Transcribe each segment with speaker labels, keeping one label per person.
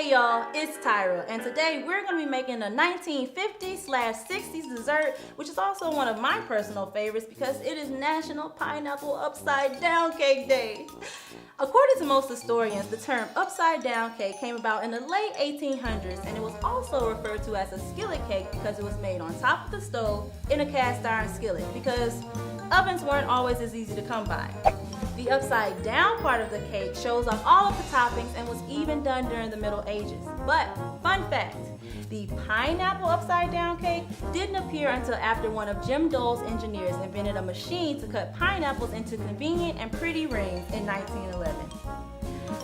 Speaker 1: Hey y'all, it's Tyra, and today we're going to be making a 1950s/60s dessert, which is also one of my personal favorites because it is National Pineapple Upside Down Cake Day. According to most historians, the term upside down cake came about in the late 1800s, and it was also referred to as a skillet cake because it was made on top of the stove in a cast iron skillet because ovens weren't always as easy to come by. The upside down part of the cake shows off all of the toppings and was even done during the Middle Ages. But, fun fact, the pineapple upside down cake didn't appear until after one of Jim Dole's engineers invented a machine to cut pineapples into convenient and pretty rings in 1911.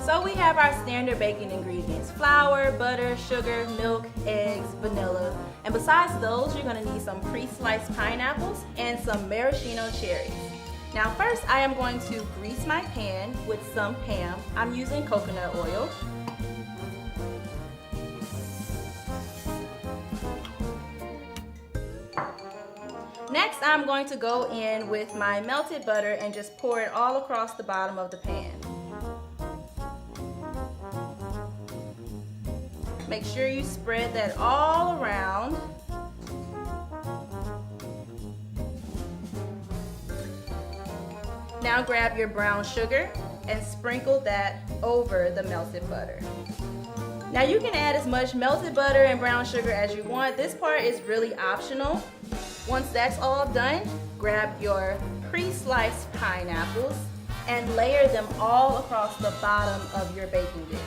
Speaker 1: So we have our standard baking ingredients: flour, butter, sugar, milk, eggs, vanilla. And besides those, you're going to need some pre-sliced pineapples and some maraschino cherries. Now first, I am going to grease my pan with some Pam. I'm using coconut oil. Next, I'm going to go in with my melted butter and just pour it all across the bottom of the pan. Make sure you spread that all around. Now grab your brown sugar and sprinkle that over the melted butter. Now you can add as much melted butter and brown sugar as you want. This part is really optional. Once that's all done, grab your pre-sliced pineapples and layer them all across the bottom of your baking dish.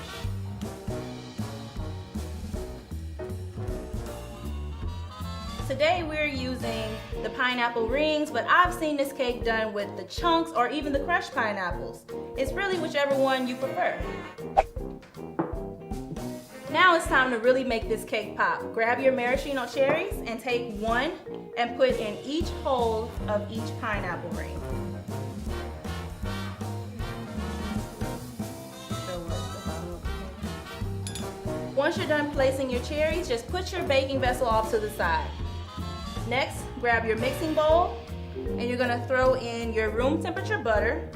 Speaker 1: Today we're using the pineapple rings, but I've seen this cake done with the chunks or even the crushed pineapples. It's really whichever one you prefer. Now it's time to really make this cake pop. Grab your maraschino cherries and take one and put in each hole of each pineapple ring. Once you're done placing your cherries, just put your baking vessel off to the side. Next, grab your mixing bowl and you're going to throw in your room temperature butter,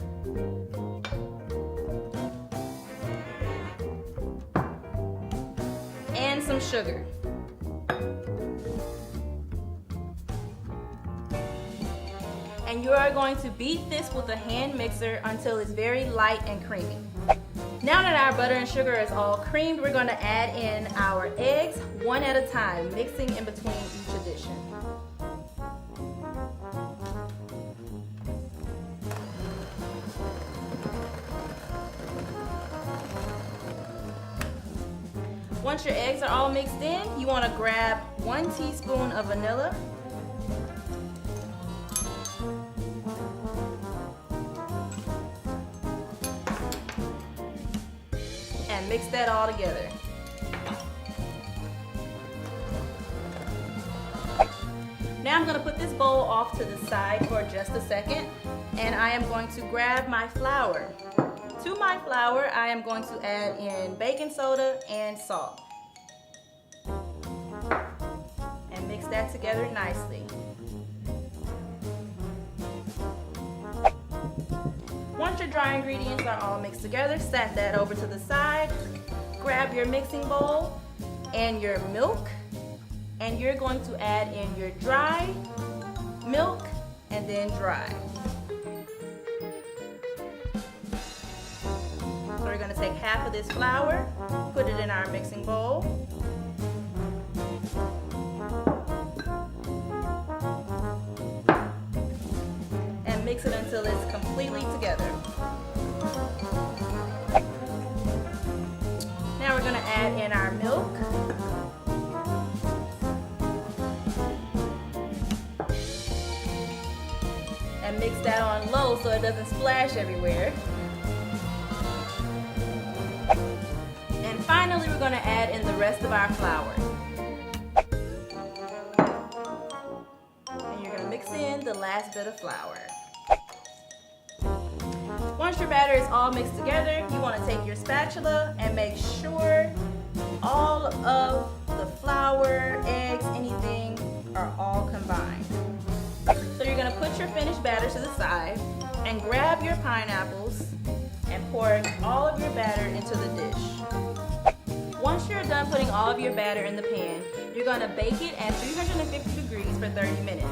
Speaker 1: and some sugar. And you are going to beat this with a hand mixer until it's very light and creamy. Now that our butter and sugar is all creamed, we're going to add in our eggs one at a time, mixing in between each addition. Once your eggs are all mixed in, you want to grab 1 teaspoon of vanilla, and mix that all together. Now I'm going to put this bowl off to the side for just a second, and I am going to grab my flour. To my flour, I am going to add in baking soda and salt. And mix that together nicely. Once your dry ingredients are all mixed together, set that over to the side. Grab your mixing bowl and your milk, and you're going to add in your dry milk and then dry. So we're going to take half of this flour, put it in our mixing bowl, and mix it until it's completely together. Now we're going to add in our milk, and mix that on low so it doesn't splash everywhere. And finally, we're going to add in the rest of our flour. And you're going to mix in the last bit of flour. Once your batter is all mixed together, you want to take your spatula and make sure all of the flour, eggs, anything are all combined. So you're going to put your finished batter to the side and grab your pineapples and pour all of your batter into the dish. Once you're done putting all of your batter in the pan, you're going to bake it at 350 degrees for 30 minutes.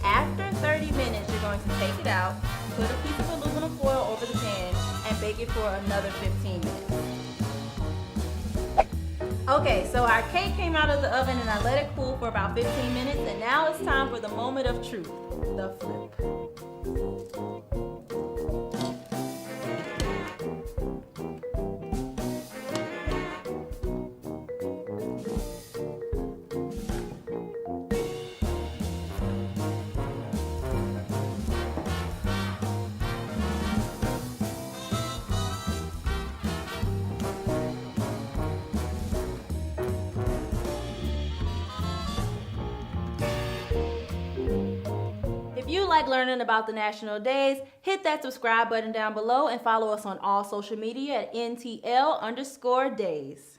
Speaker 1: After 30 minutes, you're going to take it out, put a piece of aluminum foil over the pan, and bake it for another 15 minutes. Okay, so our cake came out of the oven and I let it cool for about 15 minutes, and now it's time for the moment of truth, the flip. If you like learning about the national days, hit that subscribe button down below and follow us on all social media at NTL_days.